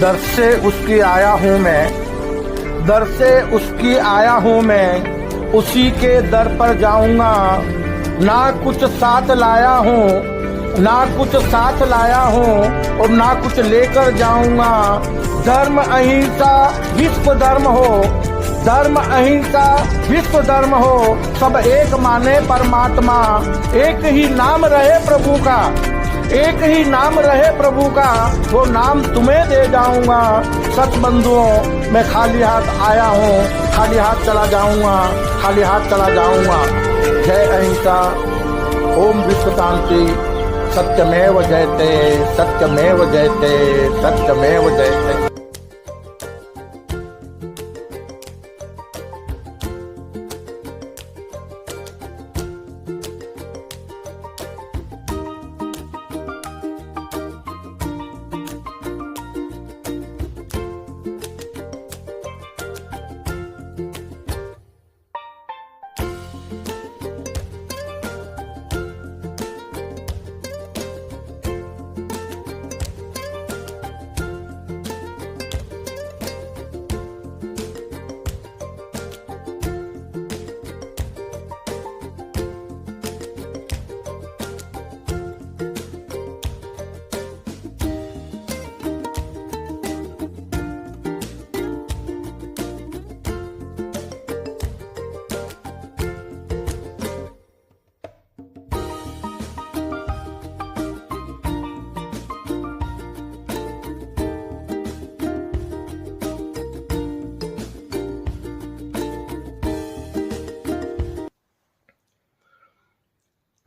दर से उसकी आया हूँ मैं, दर से उसकी आया हूँ मैं, उसी के दर पर जाऊंगा। ना कुछ साथ लाया हूँ, ना कुछ साथ लाया हूँ और ना कुछ लेकर जाऊंगा। धर्म अहिंसा विश्व धर्म हो, धर्म अहिंसा विश्व धर्म हो, सब एक माने परमात्मा। एक ही नाम रहे प्रभु का, एक ही नाम रहे प्रभु का, वो नाम तुम्हें दे जाऊंगा। सच बंधुओं, मैं खाली हाथ आया हूँ, खाली हाथ चला जाऊंगा, खाली हाथ चला जाऊंगा। जय अहिंसा, ओम विश्व शांति, सत्यमेव जयते, सत्यमेव जयते, सत्यमेव जयते।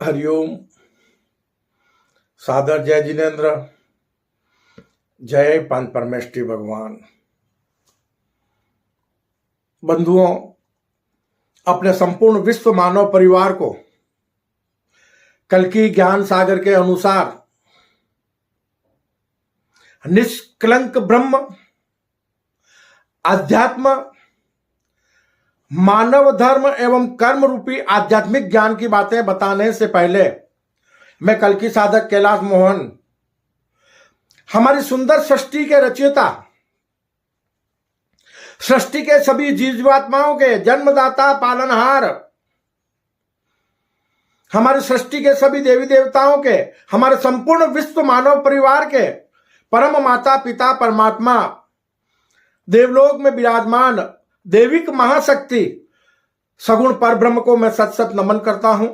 हरिओम, सादर जय जिनेन्द्र, जय पंच परमेष्ठी भगवान। बंधुओं, अपने संपूर्ण विश्व मानव परिवार को कल्कि ज्ञान सागर के अनुसार निष्कलंक ब्रह्म, अध्यात्म, मानव धर्म एवं कर्म रूपी आध्यात्मिक ज्ञान की बातें बताने से पहले मैं कल्कि साधक कैलाश मोहन, हमारी सुंदर सृष्टि के रचयिता, सृष्टि के सभी जीवात्माओं के जन्मदाता पालनहार, हमारी सृष्टि के सभी देवी देवताओं के, हमारे संपूर्ण विश्व मानव परिवार के परम माता पिता परमात्मा, देवलोक में विराजमान देविक महाशक्ति सगुण परब्रह्म को मैं सत सत नमन करता हूं,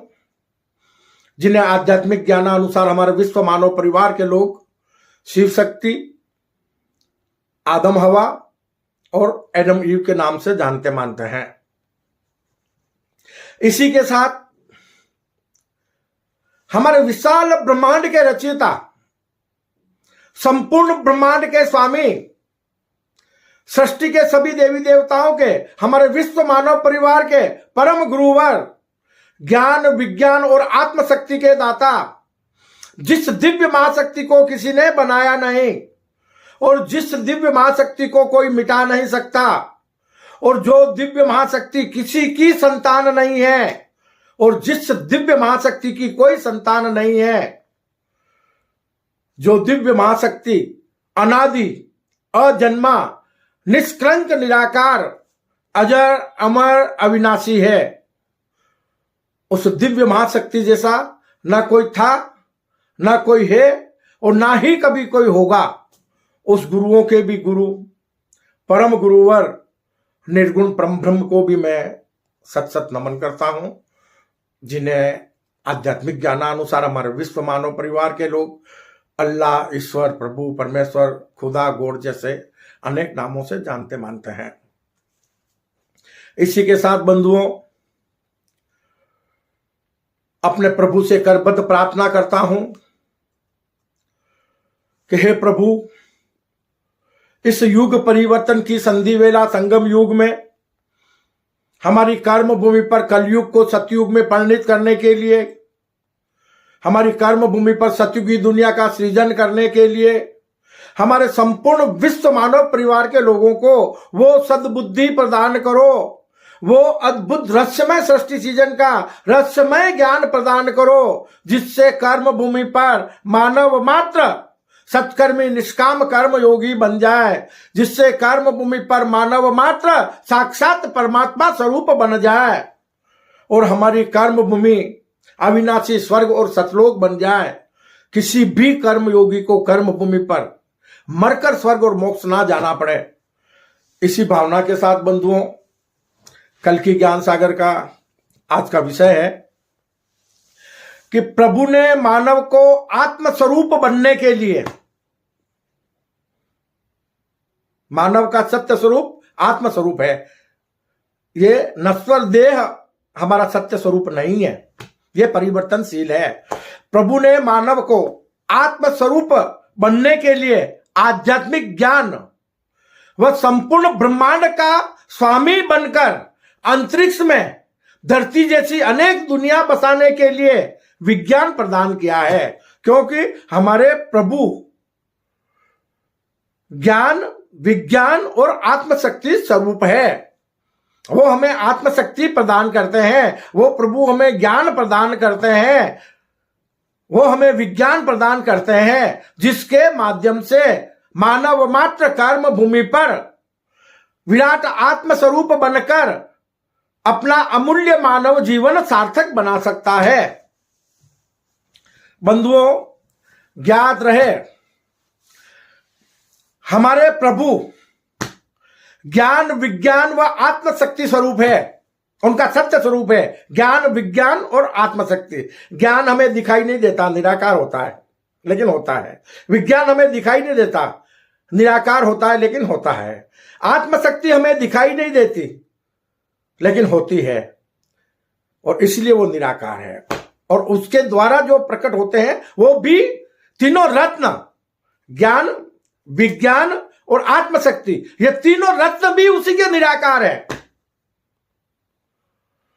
जिन्हें आध्यात्मिक ज्ञानानुसार हमारे विश्व मानव परिवार के लोग शिव शक्ति, आदम हवा और एडम ईव के नाम से जानते मानते हैं। इसी के साथ हमारे विशाल ब्रह्मांड के रचयिता, संपूर्ण ब्रह्मांड के स्वामी, सृष्टि के सभी देवी देवताओं के, हमारे विश्व मानव परिवार के परम गुरुवर, ज्ञान विज्ञान और आत्मशक्ति के दाता, जिस दिव्य महाशक्ति को किसी ने बनाया नहीं और जिस दिव्य महाशक्ति को कोई मिटा नहीं सकता, और जो दिव्य महाशक्ति किसी की संतान नहीं है और जिस दिव्य महाशक्ति की कोई संतान नहीं है, जो दिव्य महाशक्ति अनादि, अजन्मा, निष्कलंक, निराकार, अजर, अमर, अविनाशी है, उस दिव्य महाशक्ति जैसा ना कोई था, ना कोई है और ना ही कभी कोई होगा। उस गुरुओं के भी गुरु, परम गुरुवर, निर्गुण परम ब्रह्म को भी मैं सत सत नमन करता हूं, जिन्हें आध्यात्मिक ज्ञानानुसार हमारे विश्व मानव परिवार के लोग अल्लाह, ईश्वर, प्रभु, परमेश्वर, खुदा, गॉड जैसे अनेक नामों से जानते मानते हैं। इसी के साथ बंधुओं, अपने प्रभु से करबद्ध प्रार्थना करता हूं कि हे प्रभु, इस युग परिवर्तन की संधि वेला संगम युग में हमारी कर्म भूमि पर कलयुग को सतयुग में परिणित करने के लिए, हमारी कर्म भूमि पर सतयुगी दुनिया का सृजन करने के लिए हमारे संपूर्ण विश्व मानव परिवार के लोगों को वो सद्बुद्धि प्रदान करो, वो अद्भुत रहस्यमय सृष्टि सृजन का रहस्यमय ज्ञान प्रदान करो, जिससे कर्म भूमि पर मानव मात्र सत्कर्मी निष्काम कर्म योगी बन जाए, जिससे कर्म भूमि पर मानव मात्र साक्षात परमात्मा स्वरूप बन जाए और हमारी कर्म भूमि अविनाशी स्वर्ग और सतलोक बन जाए। किसी भी कर्म योगी को कर्म भूमि पर मरकर स्वर्ग और मोक्ष ना जाना पड़े। इसी भावना के साथ बंधुओं, कल की ज्ञान सागर का आज का विषय है कि प्रभु ने मानव को आत्मस्वरूप बनने के लिए, मानव का सत्य स्वरूप आत्मस्वरूप है, ये नश्वर देह हमारा सत्य स्वरूप नहीं है, ये परिवर्तनशील है। प्रभु ने मानव को आत्मस्वरूप बनने के लिए आध्यात्मिक ज्ञान व संपूर्ण ब्रह्मांड का स्वामी बनकर अंतरिक्ष में धरती जैसी अनेक दुनिया बसाने के लिए विज्ञान प्रदान किया है, क्योंकि हमारे प्रभु ज्ञान, विज्ञान और आत्मशक्ति स्वरूप है। वो हमें आत्मशक्ति प्रदान करते हैं, वो प्रभु हमें ज्ञान प्रदान करते हैं, वो हमें विज्ञान प्रदान करते हैं, जिसके माध्यम से मानव मात्र कर्म भूमि पर विराट आत्मस्वरूप बनकर अपना अमूल्य मानव जीवन सार्थक बना सकता है। बंधुओं, ज्ञात रहे हमारे प्रभु ज्ञान, विज्ञान व आत्मशक्ति स्वरूप है, उनका सत्य स्वरूप है ज्ञान, विज्ञान और आत्मशक्ति। ज्ञान हमें दिखाई नहीं देता, निराकार होता है लेकिन होता है। विज्ञान हमें दिखाई नहीं देता, निराकार होता है लेकिन होता है। आत्मशक्ति हमें दिखाई नहीं देती लेकिन होती है और इसलिए वो निराकार है। और उसके द्वारा जो प्रकट होते हैं वो भी तीनों रत्न, ज्ञान, विज्ञान और आत्मशक्ति, ये तीनों रत्न भी उसी के निराकार है।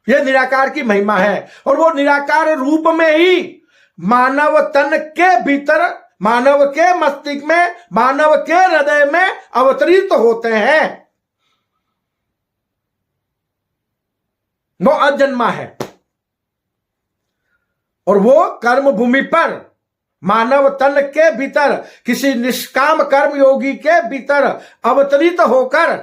यह निराकार की महिमा है और वो निराकार रूप में ही मानव तन के भीतर, मानव के मस्तिष्क में, मानव के हृदय में अवतरित होते हैं। वो अजन्मा है और वो कर्म भूमि पर मानव तन के भीतर किसी निष्काम कर्म योगी के भीतर अवतरित होकर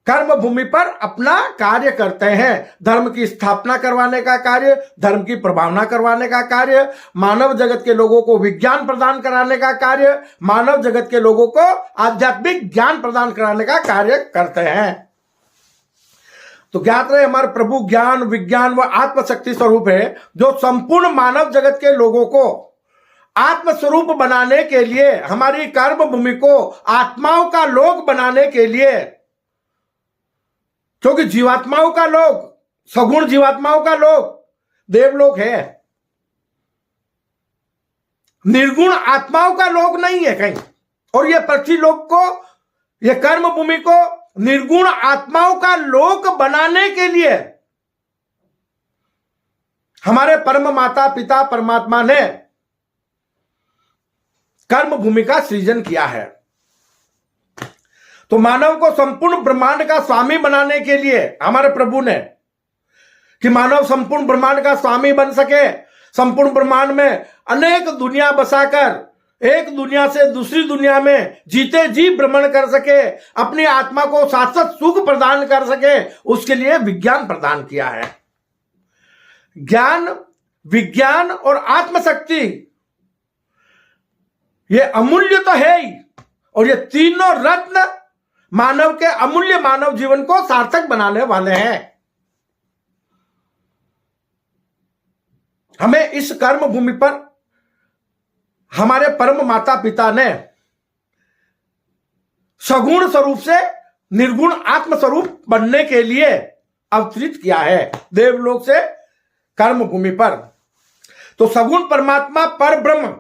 कर्म भूमि पर अपना कार्य करते हैं। धर्म की स्थापना करवाने का कार्य, धर्म की प्रभावना करवाने का कार्य, मानव जगत के लोगों को विज्ञान प्रदान कराने का कार्य, मानव जगत के लोगों को आध्यात्मिक ज्ञान प्रदान कराने का कार्य करते हैं। तो ज्ञात रहे हमारे प्रभु ज्ञान, विज्ञान व आत्मशक्ति स्वरूप है, जो संपूर्ण मानव जगत के लोगों को आत्मस्वरूप बनाने के लिए, हमारी कर्म भूमि को आत्माओं का लोक बनाने के लिए, क्योंकि जीवात्माओं का लोक, सगुण जीवात्माओं का लोक देवलोक है, निर्गुण आत्माओं का लोक नहीं है कहीं। और यह पृथ्वी लोक को, यह कर्म भूमि को निर्गुण आत्माओं का लोक बनाने के लिए हमारे परम माता पिता परमात्मा ने कर्म भूमि का सृजन किया है। तो मानव को संपूर्ण ब्रह्मांड का स्वामी बनाने के लिए हमारे प्रभु ने, कि मानव संपूर्ण ब्रह्मांड का स्वामी बन सके, संपूर्ण ब्रह्मांड में अनेक दुनिया बसाकर एक दुनिया से दूसरी दुनिया में जीते जी भ्रमण कर सके, अपनी आत्मा को शाश्वत सुख प्रदान कर सके, उसके लिए विज्ञान प्रदान किया है। ज्ञान, विज्ञान और आत्मशक्ति ये अमूल्य तो है ही, और ये तीनों रत्न मानव के अमूल्य मानव जीवन को सार्थक बनाने वाले हैं। हमें इस कर्म भूमि पर हमारे परम माता पिता ने सगुण स्वरूप से निर्गुण आत्म स्वरूप बनने के लिए अवतरित किया है देवलोक से कर्म भूमि पर। तो सगुण परमात्मा पर ब्रह्म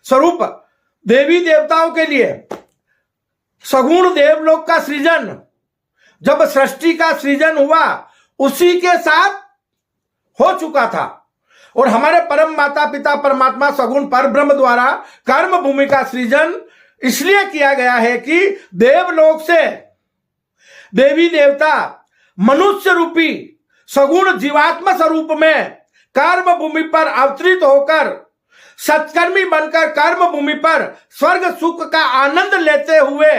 स्वरूप देवी देवताओं के लिए सगुण देवलोक का सृजन, जब सृष्टि का सृजन हुआ उसी के साथ हो चुका था। और हमारे परम माता पिता परमात्मा सगुण पर ब्रह्म द्वारा कर्म भूमि का सृजन इसलिए किया गया है कि देवलोक से देवी देवता मनुष्य रूपी सगुण जीवात्मा स्वरूप में कर्म भूमि पर अवतरित होकर सत्कर्मी बनकर कर्म भूमि पर स्वर्ग सुख का आनंद लेते हुए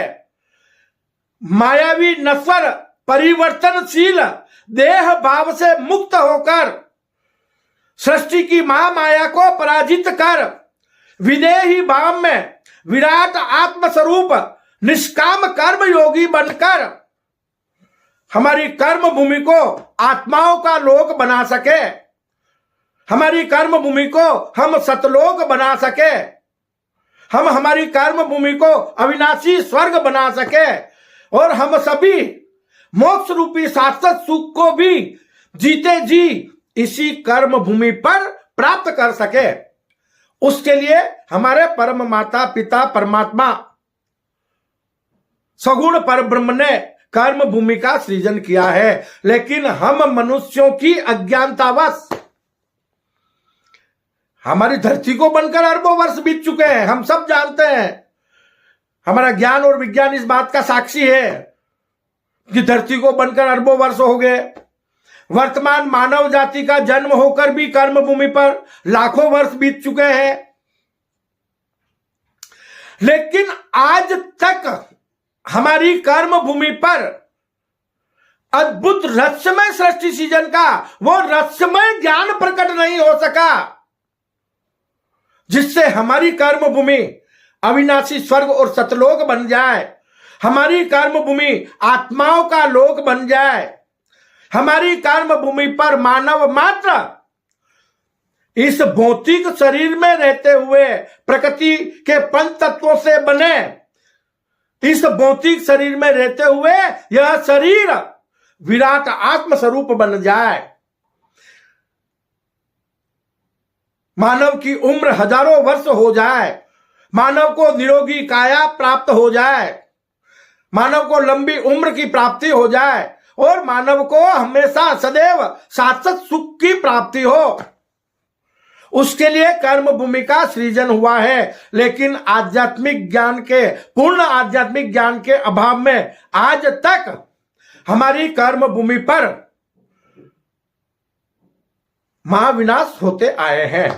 मायावी नश्वर परिवर्तनशील देह भाव से मुक्त होकर सृष्टि की महामाया को पराजित कर विदेही भाव में विराट आत्मस्वरूप निष्काम कर्म योगी बनकर हमारी कर्म भूमि को आत्माओं का लोक बना सके, हमारी कर्म भूमि को हम सतलोक बना सके, हम हमारी कर्म भूमि को अविनाशी स्वर्ग बना सके और हम सभी मोक्ष रूपी शाश्वत सुख को भी जीते जी इसी कर्म भूमि पर प्राप्त कर सके। उसके लिए हमारे परम माता पिता परमात्मा सगुण परब्रह्म ने कर्म भूमि का सृजन किया है। लेकिन हम मनुष्यों की अज्ञानतावश हमारी धरती को बनकर अरबों वर्ष बीत चुके हैं, हम सब जानते हैं। हमारा ज्ञान और विज्ञान इस बात का साक्षी है कि धरती को बनकर अरबों वर्ष हो गए। वर्तमान मानव जाति का जन्म होकर भी कर्म भूमि पर लाखों वर्ष बीत चुके हैं। लेकिन आज तक हमारी कर्म भूमि पर अद्भुत रहस्यमय सृष्टि सृजन का वो रहस्यमय ज्ञान प्रकट नहीं हो सका जिससे हमारी कर्म भूमि अविनाशी स्वर्ग और सतलोक बन जाए, हमारी कर्म भूमि आत्माओं का लोक बन जाए, हमारी कर्म भूमि पर मानव मात्र इस भौतिक शरीर में रहते हुए प्रकृति के पंच तत्वों से बने इस भौतिक शरीर में रहते हुए यह शरीर विराट आत्म स्वरूप बन जाए, मानव की उम्र हजारों वर्ष हो जाए, मानव को निरोगी काया प्राप्त हो जाए, मानव को लंबी उम्र की प्राप्ति हो जाए और मानव को हमेशा सदैव शाश्वत सुख की प्राप्ति हो। उसके लिए कर्म भूमि का सृजन हुआ है। लेकिन आध्यात्मिक ज्ञान के पूर्ण आध्यात्मिक ज्ञान के अभाव में आज तक हमारी कर्म भूमि पर महाविनाश होते आए हैं।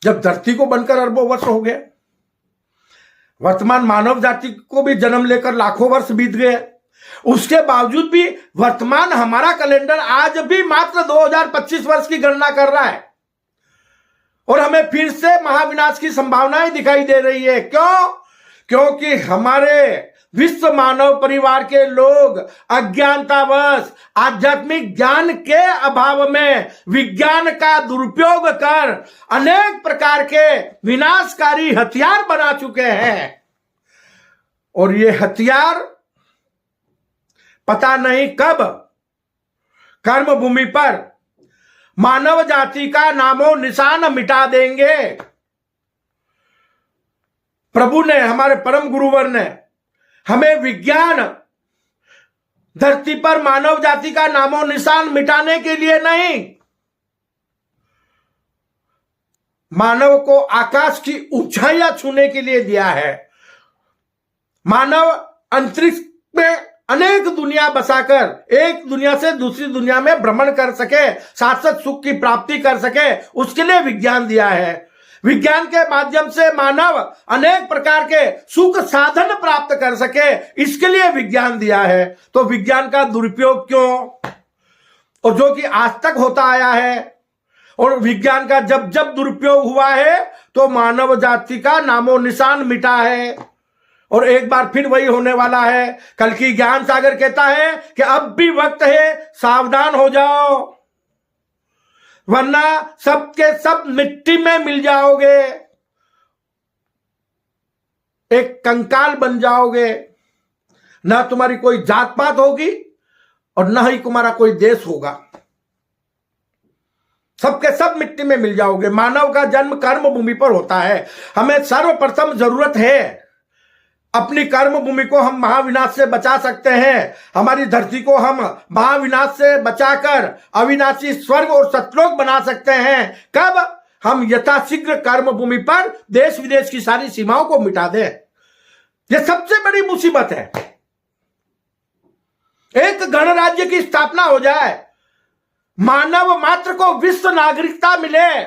जब धरती को बनकर अरबों वर्ष हो गए, वर्तमान मानव जाति को भी जन्म लेकर लाखों वर्ष बीत गए, उसके बावजूद भी वर्तमान हमारा कैलेंडर आज भी मात्र 2025 वर्ष की गणना कर रहा है और हमें फिर से महाविनाश की संभावनाएं दिखाई दे रही है। क्यों? क्योंकि हमारे विश्व मानव परिवार के लोग अज्ञानतावश आध्यात्मिक ज्ञान के अभाव में विज्ञान का दुरुपयोग कर अनेक प्रकार के विनाशकारी हथियार बना चुके हैं और ये हथियार पता नहीं कब कर्म भूमि पर मानव जाति का नामो निशान मिटा देंगे। प्रभु ने, हमारे परम गुरुवर ने हमें विज्ञान धरती पर मानव जाति का नामो निशान मिटाने के लिए नहीं, मानव को आकाश की ऊंचाइयां छूने के लिए दिया है। मानव अंतरिक्ष में अनेक दुनिया बसाकर एक दुनिया से दूसरी दुनिया में भ्रमण कर सके, शाश्वत सुख की प्राप्ति कर सके, उसके लिए विज्ञान दिया है। विज्ञान के माध्यम से मानव अनेक प्रकार के सुख साधन प्राप्त कर सके, इसके लिए विज्ञान दिया है। तो विज्ञान का दुरुपयोग क्यों? और जो कि आज तक होता आया है, और विज्ञान का जब जब दुरुपयोग हुआ है तो मानव जाति का नामो निशान मिटा है और एक बार फिर वही होने वाला है। कल की ज्ञान सागर कहता है कि अब भी वक्त है, सावधान हो जाओ, वरना सबके सब मिट्टी में मिल जाओगे, एक कंकाल बन जाओगे। ना तुम्हारी कोई जात पात होगी और ना ही तुम्हारा कोई देश होगा, सबके सब मिट्टी में मिल जाओगे। मानव का जन्म कर्म भूमि पर होता है। हमें सर्वप्रथम जरूरत है अपनी कर्म भूमि को हम महाविनाश से बचा सकते हैं। हमारी धरती को हम महाविनाश से बचाकर अविनाशी स्वर्ग और सतलोक बना सकते हैं। कब? हम यथाशीघ्र कर्म भूमि पर देश विदेश की सारी सीमाओं को मिटा दें। यह सबसे बड़ी मुसीबत है। एक गणराज्य की स्थापना हो जाए, मानव मात्र को विश्व नागरिकता मिले,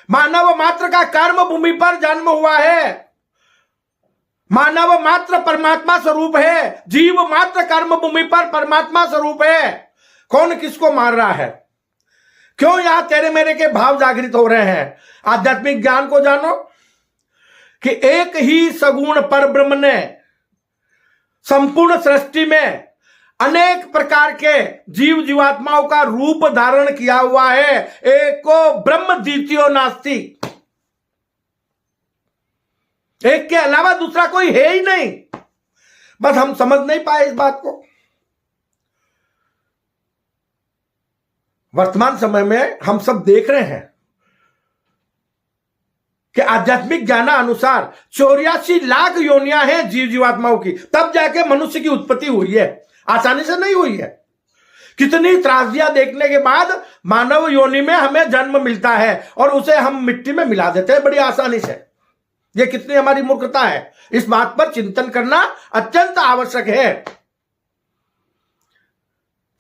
मानव मात्र का कर्म भूमि पर जन्म हुआ है, मानव मात्र परमात्मा स्वरूप है, जीव मात्र कर्म भूमि पर परमात्मा स्वरूप है। कौन किसको मार रहा है? क्यों यहां तेरे मेरे के भाव जागृत हो रहे हैं? आध्यात्मिक ज्ञान को जानो कि एक ही सगुण परब्रह्म ने संपूर्ण सृष्टि में अनेक प्रकार के जीव जीवात्माओं का रूप धारण किया हुआ है। एको ब्रह्म द्वितीयो नास्ति, एक के अलावा दूसरा कोई है ही नहीं। बस हम समझ नहीं पाए इस बात को। वर्तमान समय में हम सब देख रहे हैं कि आध्यात्मिक ज्ञान अनुसार 84 लाख योनियां हैं जीव जीवात्माओं की, तब जाके मनुष्य की उत्पत्ति हुई है। आसानी से नहीं हुई है। कितनी त्रासदियां देखने के बाद मानव योनि में हमें जन्म मिलता है और उसे हम मिट्टी में मिला देते हैं बड़ी आसानी से। ये कितनी हमारी मूर्खता है, इस बात पर चिंतन करना अत्यंत आवश्यक है।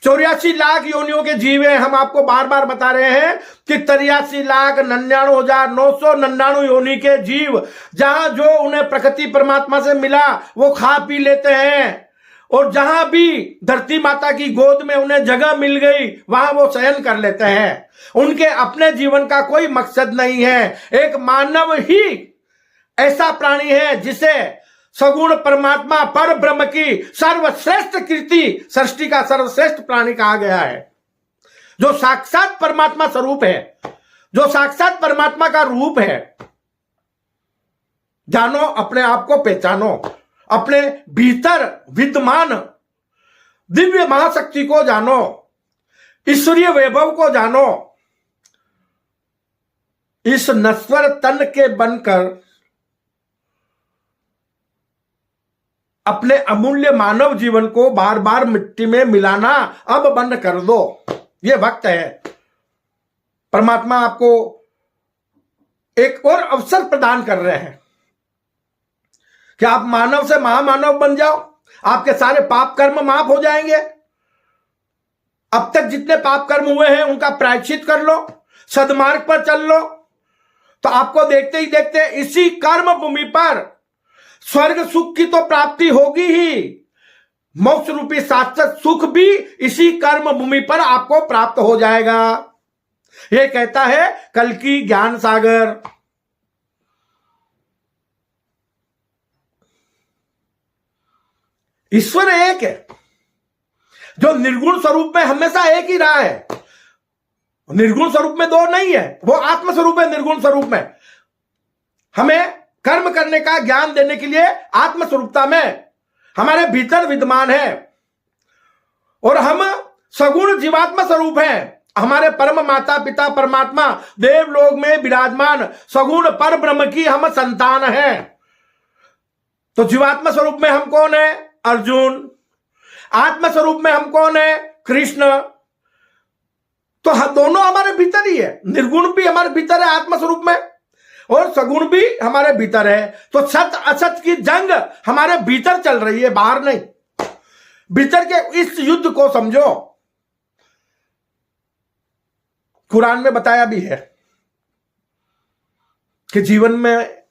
84 लाख योनियों के जीव हैं। हम आपको बार बार बता रहे हैं कि 83,99,999 योनि के जीव, जहां जो उन्हें प्रकृति परमात्मा से मिला वो खा पी लेते हैं, और जहां भी धरती माता की गोद में उन्हें जगह मिल गई वहां वो शयन कर लेते हैं। उनके अपने जीवन का कोई मकसद नहीं है। एक मानव ही ऐसा प्राणी है जिसे सगुण परमात्मा पर ब्रह्म की सर्वश्रेष्ठ कृति, सृष्टि का सर्वश्रेष्ठ प्राणी कहा गया है, जो साक्षात परमात्मा स्वरूप है, जो साक्षात परमात्मा का रूप है। जानो, अपने आप को पहचानो, अपने भीतर विद्यमान दिव्य महाशक्ति को जानो, ईश्वरीय वैभव को जानो। इस नश्वर तन के बनकर अपने अमूल्य मानव जीवन को बार बार मिट्टी में मिलाना अब बंद कर दो। यह वक्त है। परमात्मा आपको एक और अवसर प्रदान कर रहे हैं कि आप मानव से महामानव बन जाओ। आपके सारे पाप कर्म माफ हो जाएंगे। अब तक जितने पाप कर्म हुए हैं उनका प्रायश्चित कर लो, सद्मार्ग पर चल लो, तो आपको देखते ही देखते इसी कर्म भूमि पर स्वर्ग सुख की तो प्राप्ति होगी ही, मोक्ष रूपी शाश्वत सुख भी इसी कर्म भूमि पर आपको प्राप्त हो जाएगा। यह कहता है कल्कि ज्ञान सागर। ईश्वर एक है जो निर्गुण स्वरूप में हमेशा एक ही रहा है। निर्गुण स्वरूप में दो नहीं है, वो आत्म स्वरूप है। निर्गुण स्वरूप में हमें कर्म करने का ज्ञान देने के लिए आत्म स्वरूपता में हमारे भीतर विद्यमान है, और हम सगुण जीवात्मा स्वरूप हैं। हमारे परम माता पिता परमात्मा देवलोक में विराजमान सगुण पर ब्रह्म की हम संतान हैं। तो जीवात्मा स्वरूप में हम कौन है? अर्जुन। आत्म स्वरूप में हम कौन है? कृष्ण। तो हम दोनों हमारे भीतर ही है। निर्गुण भी हमारे भीतर है आत्म स्वरूप में, और सगुण भी हमारे भीतर है। तो सत असत की जंग हमारे भीतर चल रही है, बाहर नहीं। भीतर के इस युद्ध को समझो। कुरान में बताया भी है कि जीवन में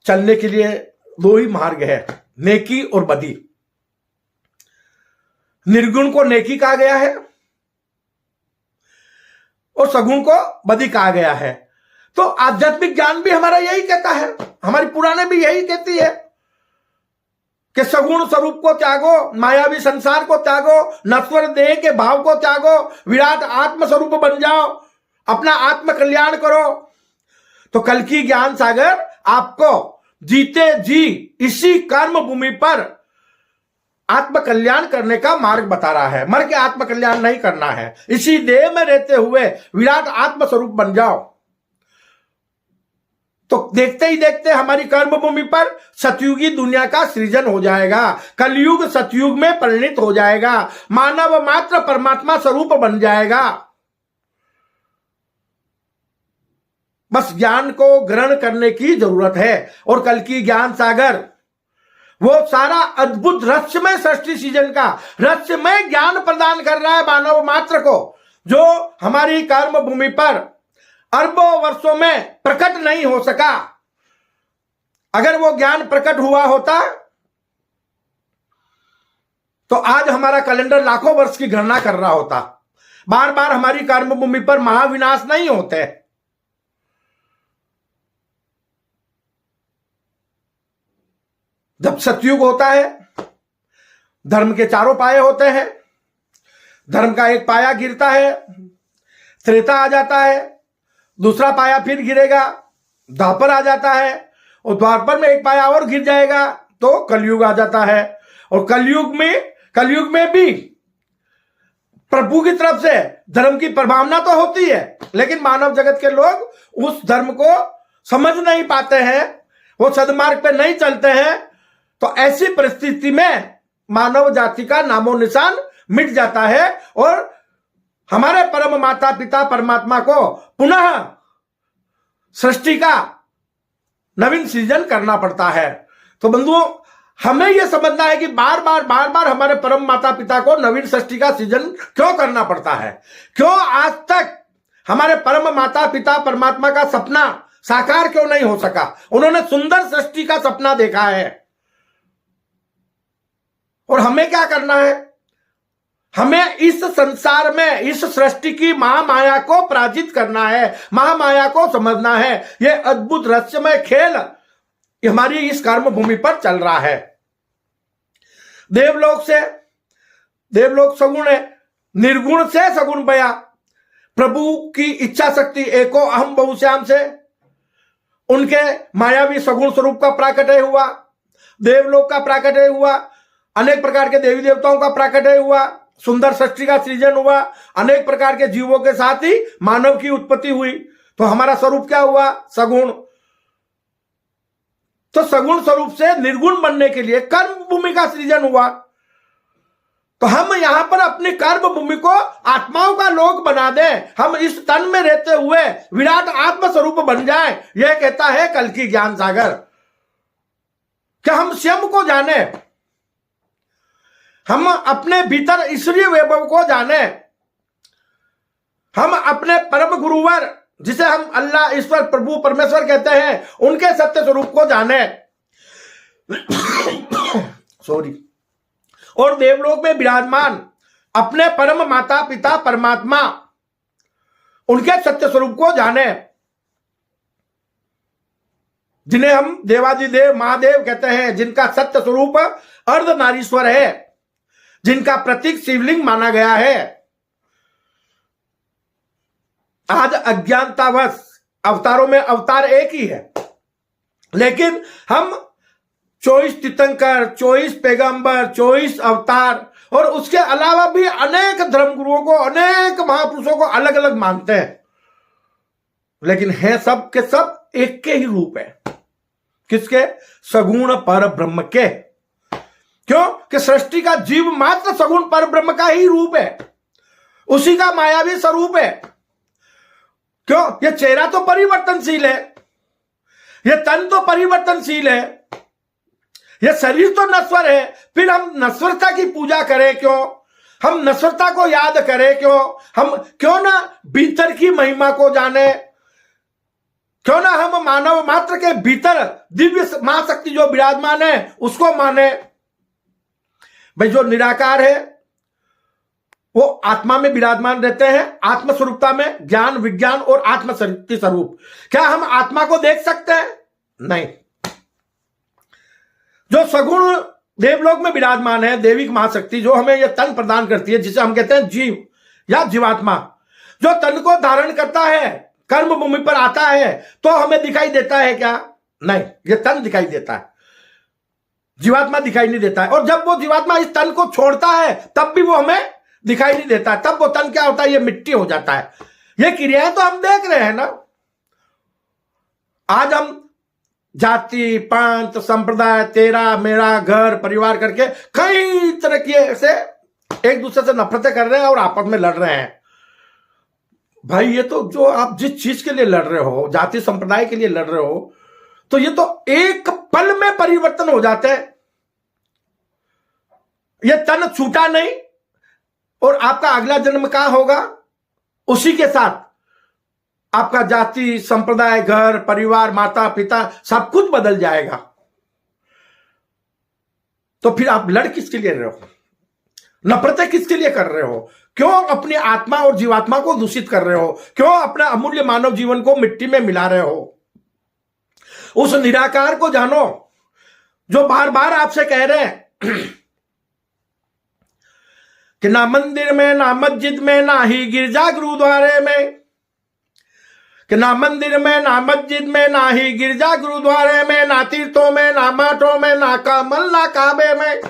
चलने के लिए दो ही मार्ग है, नेकी और बदी। निर्गुण को नेकी कहा गया है और सगुण को बदी कहा गया है। तो आध्यात्मिक ज्ञान भी हमारा यही कहता है, हमारी पुराने भी यही कहती है कि सगुण स्वरूप को त्यागो, मायावी संसार को त्यागो, नश्वर देह के भाव को त्यागो, विराट आत्म स्वरूप बन जाओ, अपना आत्म कल्याण करो। तो कल्कि ज्ञान सागर आपको जीते जी इसी कर्म भूमि पर आत्म कल्याण करने का मार्ग बता रहा है। मर के आत्म कल्याण नहीं करना है, इसी देह में रहते हुए विराट आत्म स्वरूप बन जाओ। तो देखते ही देखते हमारी कर्म भूमि पर सतयुगी दुनिया का सृजन हो जाएगा। कलयुग सतयुग में परिणित हो जाएगा। मानव मात्र परमात्मा स्वरूप बन जाएगा। बस ज्ञान को ग्रहण करने की जरूरत है। और कल्कि ज्ञान सागर वो सारा अद्भुत रहस्यमय सृष्टि सृजन का रहस्यमय ज्ञान प्रदान कर रहा है मानव मात्र को। जो हमारी कर्म भूमि पर अरबों वर्षों में प्रकट नहीं हो सका, अगर वो ज्ञान प्रकट हुआ होता तो आज हमारा कैलेंडर लाखों वर्ष की गणना कर रहा होता। बार बार हमारी कर्म भूमि पर महाविनाश नहीं होते। जब सतयुग होता है, धर्म के चारों पाए होते हैं, धर्म का एक पाया गिरता है, त्रेता आ जाता है, दूसरा पाया फिर गिरेगा, द्वापर आ जाता है, और द्वापर में एक पाया और गिर जाएगा तो कलयुग आ जाता है। और कलयुग में भी प्रभु की तरफ से धर्म की प्रभावना तो होती है, लेकिन मानव जगत के लोग उस धर्म को समझ नहीं पाते हैं, वो सदमार्ग पे नहीं चलते हैं। तो ऐसी परिस्थिति में मानव जाति का नामो निशान मिट जाता है और हमारे परम माता पिता परमात्मा को पुनः सृष्टि का नवीन सृजन करना पड़ता है। तो बंधुओं, हमें यह समझना है कि बार बार हमारे परम माता पिता को नवीन सृष्टि का सृजन क्यों करना पड़ता है, क्यों आज तक हमारे परम माता पिता परमात्मा का सपना साकार क्यों नहीं हो सका। उन्होंने सुंदर सृष्टि का सपना देखा है और हमें क्या करना है, हमें इस संसार में इस सृष्टि की महामाया को पराजित करना है, महामाया को समझना है। यह अद्भुत रहस्यमय खेल हमारी इस कर्म भूमि पर चल रहा है। देवलोक सगुण है, निर्गुण से सगुण बया, प्रभु की इच्छा शक्ति एको अहम बहुश्याम से उनके मायावी सगुण स्वरूप का प्राकट्य हुआ, देवलोक का प्राकट्य हुआ, अनेक प्रकार के देवी देवताओं का प्राकट्य हुआ, सुंदर सृष्टि का सृजन हुआ, अनेक प्रकार के जीवों के साथ ही मानव की उत्पत्ति हुई। तो हमारा स्वरूप क्या हुआ, सगुण। तो सगुण स्वरूप से निर्गुण बनने के लिए कर्म भूमि का सृजन हुआ। तो हम यहां पर अपनी कर्म भूमि को आत्माओं का लोक बना दें, हम इस तन में रहते हुए विराट आत्म स्वरूप बन जाएं। यह कहता है कल की ज्ञान सागर। क्या हम स्वयं को जाने, हम अपने भीतर ईश्वरीय वैभव को जाने, हम अपने परम गुरुवर जिसे हम अल्लाह ईश्वर प्रभु परमेश्वर कहते हैं उनके सत्य स्वरूप को जाने सॉरी और देवलोक में विराजमान अपने परम माता पिता परमात्मा उनके सत्य स्वरूप को जाने, जिन्हें हम देवादिदेव महादेव कहते हैं, जिनका सत्य स्वरूप अर्धनारीश्वर है, जिनका प्रतीक शिवलिंग माना गया है। आज अज्ञानतावश अवतारों में अवतार एक ही है, लेकिन हम 24 तीर्थंकर, 24 पैगंबर, 24 अवतार और उसके अलावा भी अनेक धर्मगुरुओं को, अनेक महापुरुषों को अलग अलग मानते हैं, लेकिन है सब के सब एक के ही रूप है। किसके? सगुण पर ब्रह्म के। क्यों कि सृष्टि का जीव मात्र सगुण पर ब्रह्म का ही रूप है, उसी का मायावी स्वरूप है। क्यों? यह चेहरा तो परिवर्तनशील है, यह तन तो परिवर्तनशील है, यह शरीर तो नश्वर है, फिर हम नश्वरता की पूजा करें क्यों, हम नश्वरता को याद करें क्यों, हम क्यों ना भीतर की महिमा को जाने, क्यों ना हम मानव मात्र के भीतर दिव्य महाशक्ति जो विराजमान है उसको माने। भाई जो निराकार है वो आत्मा में विराजमान रहते हैं, आत्म स्वरूपता में, ज्ञान विज्ञान और आत्म शक्ति स्वरूप। क्या हम आत्मा को देख सकते हैं? नहीं। जो सगुण देवलोक में विराजमान है, देविक महाशक्ति जो हमें यह तन प्रदान करती है, जिसे हम कहते हैं जीव या जीवात्मा, जो तन को धारण करता है, कर्म भूमि पर आता है तो हमें दिखाई देता है क्या? नहीं, यह तन दिखाई देता है, जीवात्मा दिखाई नहीं देता है। और जब वो जीवात्मा इस तन को छोड़ता है तब भी वो हमें दिखाई नहीं देता है, तब वो तन क्या होता है? ये मिट्टी हो जाता है। ये क्रियाएं तो हम देख रहे हैं ना। आज हम जाति पंथ संप्रदाय तेरा मेरा घर परिवार करके कई तरह की ऐसे एक दूसरे से नफरतें कर रहे हैं और आपस में लड़ रहे हैं। भाई ये तो जो आप जिस चीज के लिए लड़ रहे हो, जाति संप्रदाय के लिए लड़ रहे हो, तो ये तो एक पल में परिवर्तन हो जाते हैं। ये तन छूटा नहीं और आपका अगला जन्म कहां होगा उसी के साथ आपका जाति, संप्रदाय, घर, परिवार, माता पिता सब कुछ बदल जाएगा। तो फिर आप लड़ किसके लिए रहे हो? नफरतें किसके लिए कर रहे हो? क्यों अपनी आत्मा और जीवात्मा को दूषित कर रहे हो? क्यों अपने अमूल्य मानव जीवन को मिट्टी में मिला रहे हो? उस निराकार को जानो जो बार बार आपसे कह रहे हैं कि ना मंदिर में, ना मस्जिद में, ना ही गिरजा गुरुद्वारे में, कि ना मंदिर में, ना मस्जिद में, ना ही गिरजा गुरुद्वारे में, ना तीर्थों में, ना मठों में, ना कमल, ना काबे में,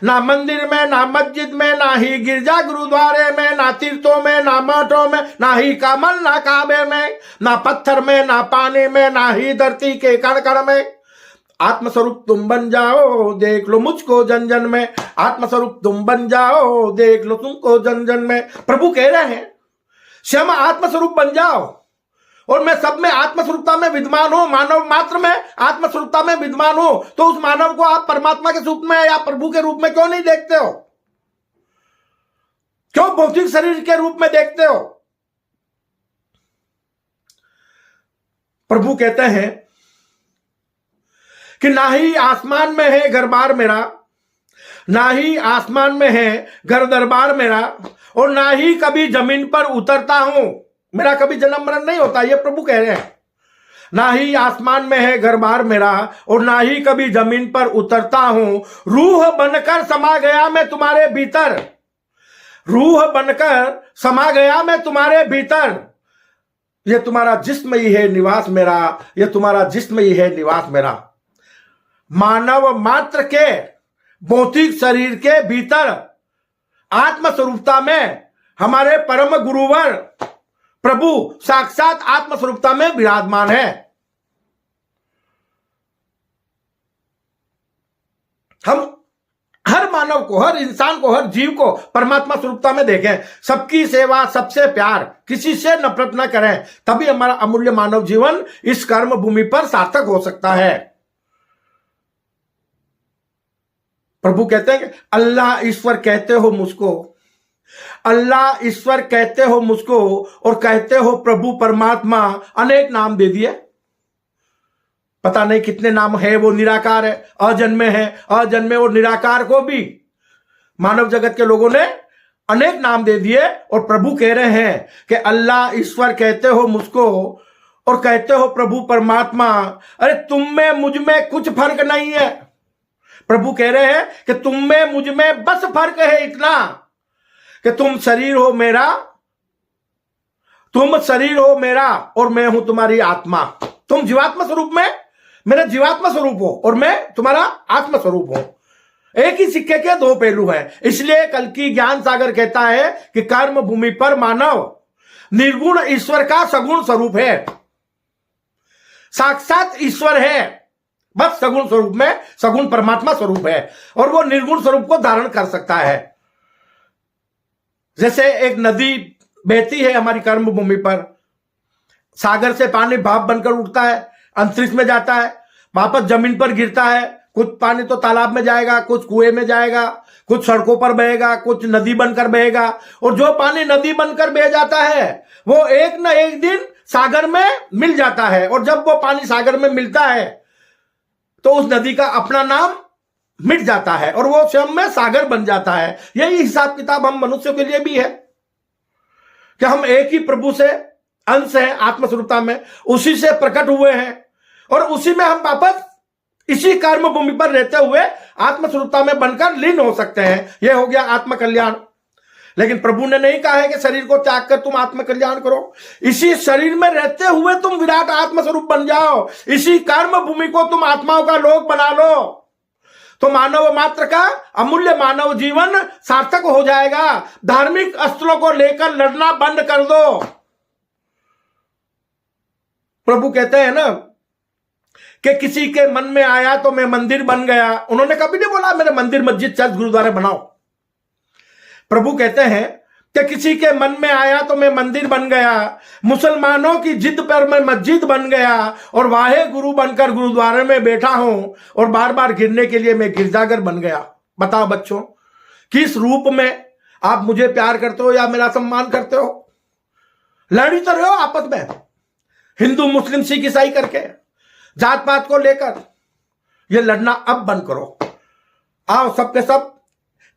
ना मंदिर में, ना मस्जिद में, ना ही गिरजा गुरुद्वारे में, ना तीर्थों में, ना मठों में, ना ही कमल, ना काबे में, ना पत्थर में, ना पानी में, ना ही धरती के कण कण में। आत्मस्वरूप तुम बन जाओ, देख लो मुझको जन जन में। आत्मस्वरूप तुम बन जाओ, देख लो तुमको जन जन में। प्रभु कह रहे हैं स्वयं आत्मस्वरूप बन जाओ और मैं सब में आत्मस्वरूपता में विद्यमान हूं, मानव मात्र में आत्मस्वरूपता में विद्यमान हूं। तो उस मानव को आप परमात्मा के रूप में या प्रभु के रूप में क्यों नहीं देखते हो? क्यों भौतिक शरीर के रूप में देखते हो? प्रभु कहते हैं कि ना ही आसमान में है घर बार मेरा, ना ही आसमान में है घर दरबार मेरा, और ना ही कभी जमीन पर उतरता हूं, मेरा कभी जन्म मरण नहीं होता। ये प्रभु कह रहे हैं। ना ही आसमान में है घर बार मेरा और ना ही कभी जमीन पर उतरता हूं। रूह बनकर समा गया मैं तुम्हारे भीतर, रूह बनकर समा गया मैं तुम्हारे भीतर। ये तुम्हारा जिस्म ही है निवास मेरा, ये तुम्हारा जिस्म ही है निवास मेरा। मानव मात्र के भौतिक शरीर के भीतर आत्मस्वरूपता में हमारे परम गुरुवर प्रभु साक्षात आत्मस्वरूपता में विराजमान है। हम हर मानव को, हर इंसान को, हर जीव को परमात्मा स्वरूपता में देखें। सबकी सेवा, सबसे प्यार, किसी से नफरत न करें, तभी हमारा अमूल्य मानव जीवन इस कर्म भूमि पर सार्थक हो सकता है। प्रभु कहते हैं कि अल्लाह ईश्वर कहते हो मुझको, अल्लाह ईश्वर कहते हो मुझको और कहते हो प्रभु परमात्मा। अनेक नाम दे दिए, पता नहीं कितने नाम है। वो निराकार है, अजन्मे है, अजन्मे और निराकार को भी मानव जगत के लोगों ने अनेक नाम दे दिए। और प्रभु कह रहे हैं कि अल्लाह ईश्वर कहते हो मुझको और कहते हो प्रभु परमात्मा। अरे तुम में मुझ में कुछ फर्क नहीं है। प्रभु कह रहे हैं कि तुम में मुझ में बस फर्क है इतना कि तुम शरीर हो मेरा, तुम शरीर हो मेरा और मैं हूं तुम्हारी आत्मा। तुम जीवात्मा स्वरूप में मेरा जीवात्मा स्वरूप हो और मैं तुम्हारा आत्मा स्वरूप हूं। एक ही सिक्के के दो पहलू हैं। इसलिए कल की ज्ञान सागर कहता है कि कर्म भूमि पर मानव निर्गुण ईश्वर का सगुण स्वरूप है, साक्षात ईश्वर है, बस सगुण स्वरूप में सगुण परमात्मा स्वरूप है और वो निर्गुण स्वरूप को धारण कर सकता है। जैसे एक नदी बहती है हमारी कर्म भूमि पर, सागर से पानी भाप बनकर उठता है, अंतरिक्ष में जाता है, वापस जमीन पर गिरता है। कुछ पानी तो तालाब में जाएगा, कुछ कुएं में जाएगा, कुछ सड़कों पर बहेगा, कुछ नदी बनकर बहेगा। और जो पानी नदी बनकर बह जाता है वो एक न एक दिन सागर में मिल जाता है। और जब वो पानी सागर में मिलता है तो उस नदी का अपना नाम मिट जाता है और वो स्वयं में सागर बन जाता है। यही हिसाब किताब हम मनुष्यों के लिए भी है कि हम एक ही प्रभु से अंश हैं, आत्मस्वरूपता में उसी से प्रकट हुए हैं और उसी में हम वापस इसी कर्म भूमि पर रहते हुए आत्मस्वरूपता में बनकर लीन हो सकते हैं। यह हो गया आत्म कल्याण। लेकिन प्रभु ने नहीं कहा है कि शरीर को त्याग कर तुम आत्म कल्याण करो। इसी शरीर में रहते हुए तुम विराट आत्मस्वरूप बन जाओ, इसी कर्म भूमि को तुम आत्माओं का लोक बना लो, तो मानव मात्र का अमूल्य मानव जीवन सार्थक हो जाएगा। धार्मिक अस्त्रों को लेकर लड़ना बंद कर दो। प्रभु कहते हैं ना कि किसी के मन में आया तो मैं मंदिर बन गया। उन्होंने कभी नहीं बोला मेरे मंदिर मस्जिद चर्च गुरुद्वारे बनाओ। प्रभु कहते हैं कि किसी के मन में आया तो मैं मंदिर बन गया, मुसलमानों की जिद पर मैं मस्जिद बन गया और वाहे गुरु बनकर गुरुद्वारे में बैठा हूं और बार बार गिरने के लिए मैं गिरजाघर बन गया। बताओ बच्चों, किस रूप में आप मुझे प्यार करते हो या मेरा सम्मान करते हो? लड़ी तो रहे हो आपस में, हिंदू मुस्लिम सिख ईसाई करके, जात पात को लेकर। ये लड़ना अब बंद करो। आओ सबके सब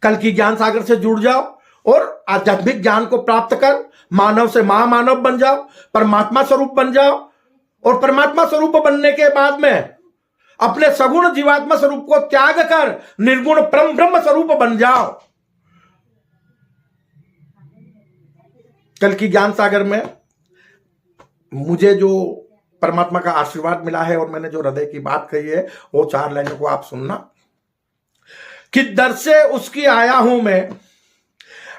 कल की ज्ञान सागर से जुड़ जाओ और आध्यात्मिक ज्ञान को प्राप्त कर मानव से महामानव बन जाओ, परमात्मा स्वरूप बन जाओ। और परमात्मा स्वरूप बनने के बाद में अपने सगुण जीवात्मा स्वरूप को त्याग कर निर्गुण परम ब्रह्म स्वरूप बन जाओ। कल की ज्ञान सागर में मुझे जो परमात्मा का आशीर्वाद मिला है और मैंने जो हृदय की बात कही है वो 4 लाइनों को आप सुनना कि दर से उसकी आया हूं मैं,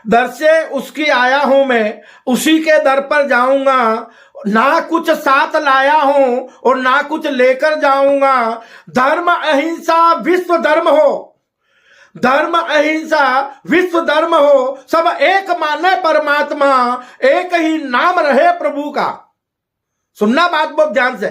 दर से उसकी आया हूं मैं, उसी के दर पर जाऊंगा। ना कुछ साथ लाया हूं और ना कुछ लेकर जाऊंगा। धर्म अहिंसा विश्व धर्म हो, धर्म अहिंसा विश्व धर्म हो, सब एक माने परमात्मा, एक ही नाम रहे प्रभु का। सुनना बात बहुत ध्यान से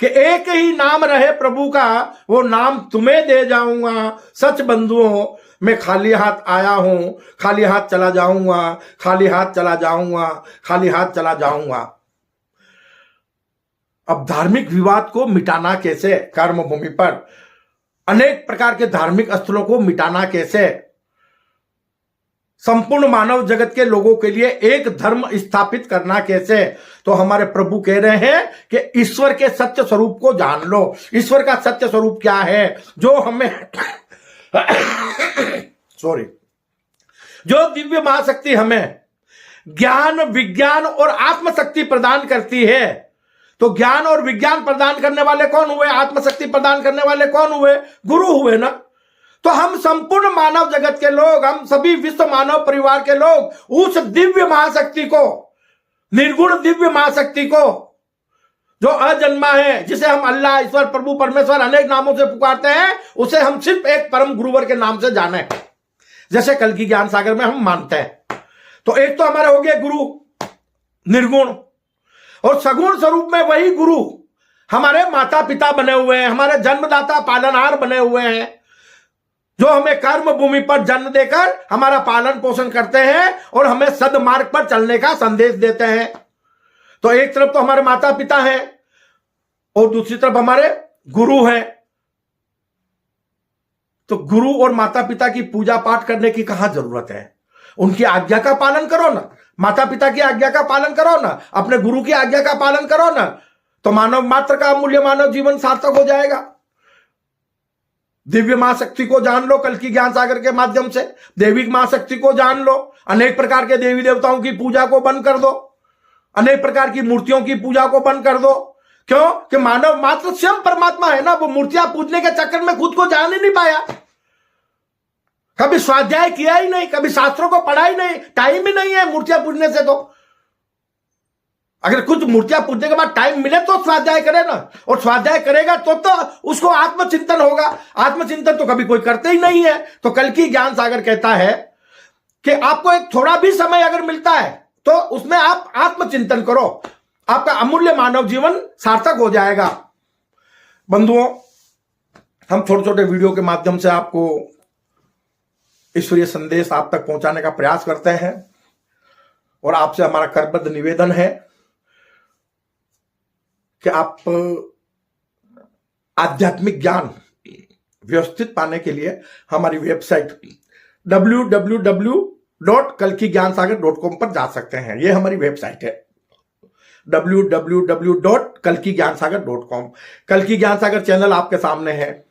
कि एक ही नाम रहे प्रभु का, वो नाम तुम्हें दे जाऊंगा। सच बंधुओं, मैं खाली हाथ आया हूं, खाली हाथ चला जाऊंगा, खाली हाथ चला जाऊंगा, खाली हाथ चला जाऊंगा। अब धार्मिक विवाद को मिटाना कैसे, कर्म भूमि पर अनेक प्रकार के धार्मिक स्थलों को मिटाना कैसे, संपूर्ण मानव जगत के लोगों के लिए एक धर्म स्थापित करना कैसे, तो हमारे प्रभु कह रहे हैं कि ईश्वर के सत्य स्वरूप को जान लो। ईश्वर का सत्य स्वरूप क्या है, जो हमें सॉरी, जो दिव्य महाशक्ति हमें ज्ञान विज्ञान और आत्मशक्ति प्रदान करती है। तो ज्ञान और विज्ञान प्रदान करने वाले कौन हुए, आत्मशक्ति प्रदान करने वाले कौन हुए, गुरु हुए ना। तो हम संपूर्ण मानव जगत के लोग, हम सभी विश्व मानव परिवार के लोग उस दिव्य महाशक्ति को, निर्गुण दिव्य महाशक्ति को, जो अजन्मा है, जिसे हम अल्लाह, ईश्वर, प्रभु, परमेश्वर अनेक नामों से पुकारते हैं, उसे हम सिर्फ एक परम गुरुवर के नाम से जाने, जैसे कल की ज्ञान सागर में हम मानते हैं। तो एक तो हमारे हो गए गुरु निर्गुण, और सगुण स्वरूप में वही गुरु हमारे माता पिता बने हुए हैं, हमारे जन्मदाता पालनहार बने हुए हैं, जो हमें कर्म भूमि पर जन्म देकर हमारा पालन पोषण करते हैं और हमें सद्मार्ग पर चलने का संदेश देते हैं। तो एक तरफ तो हमारे माता पिता हैं और दूसरी तरफ हमारे गुरु हैं। तो गुरु और माता पिता की पूजा पाठ करने की कहां जरूरत है, उनकी आज्ञा का पालन करो ना, माता पिता की आज्ञा का पालन करो ना, अपने गुरु की आज्ञा का पालन करो ना, तो मानव मात्र का अमूल्य मानव जीवन सार्थक हो जाएगा। दिव्य महाशक्ति को जान लो कल की ज्ञान सागर के माध्यम से, दैविक महाशक्ति को जान लो, अनेक प्रकार के देवी देवताओं की पूजा को बंद कर दो, अनेक प्रकार की मूर्तियों की पूजा को बंद कर दो। क्यों कि मानव मात्र स्वयं परमात्मा है ना, वो मूर्तियां पूजने के चक्कर में खुद को जान ही नहीं पाया, कभी स्वाध्याय किया ही नहीं, कभी शास्त्रों को पढ़ा ही नहीं, टाइम ही नहीं है मूर्तियां पूजने से। तो अगर कुछ मूर्तियां पूजने के बाद टाइम मिले तो स्वाध्याय करे ना, और स्वाध्याय करेगा तो उसको आत्मचिंतन होगा। आत्मचिंतन तो कभी कोई करते ही नहीं है। तो कल की ज्ञान सागर कहता है कि आपको एक थोड़ा भी समय अगर मिलता है तो उसमें आप आत्मचिंतन करो, आपका अमूल्य मानव जीवन सार्थक हो जाएगा। बंधुओं, हम छोटे छोटे वीडियो के माध्यम से आपको ईश्वरीय संदेश आप तक पहुंचाने का प्रयास करते हैं, और आपसे हमारा करबद्ध निवेदन है कि आप आध्यात्मिक ज्ञान व्यवस्थित पाने के लिए हमारी वेबसाइट www.kalkigyansagar.com पर जा सकते हैं। यह हमारी वेबसाइट है www.kalkigyansagar.com। कल की ज्ञान सागर चैनल आपके सामने है,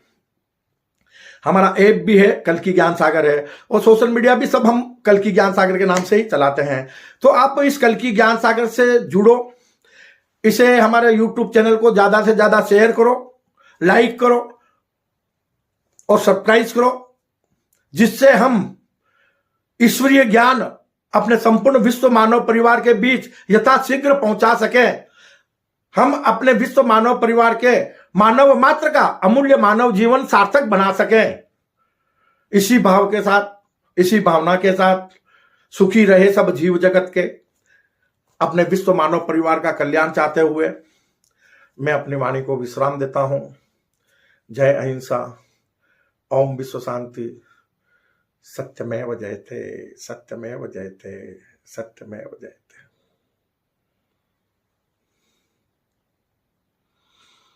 हमारा ऐप भी है कल की ज्ञान सागर है, और सोशल मीडिया भी सब हम कल की ज्ञान सागर के नाम से ही चलाते हैं। तो आप इस कल की ज्ञान सागर से जुड़ो, इसे हमारे YouTube चैनल को ज्यादा से ज्यादा शेयर करो, लाइक करो और सब्सक्राइब करो, जिससे हम ईश्वरीय ज्ञान अपने संपूर्ण विश्व मानव परिवार के बीच यथाशीघ्र पहुंचा सके। हम अपने विश्व मानव परिवार के मानव मात्र का अमूल्य मानव जीवन सार्थक बना सके। इसी भाव के साथ, इसी भावना के साथ सुखी रहे सब जीव जगत के, अपने विश्व मानव परिवार का कल्याण चाहते हुए मैं अपनी वाणी को विश्राम देता हूं। जय अहिंसा, ओम विश्व शांति, सत्यमेव जयते, सत्यमेव जयते, सत्यमेव जयते।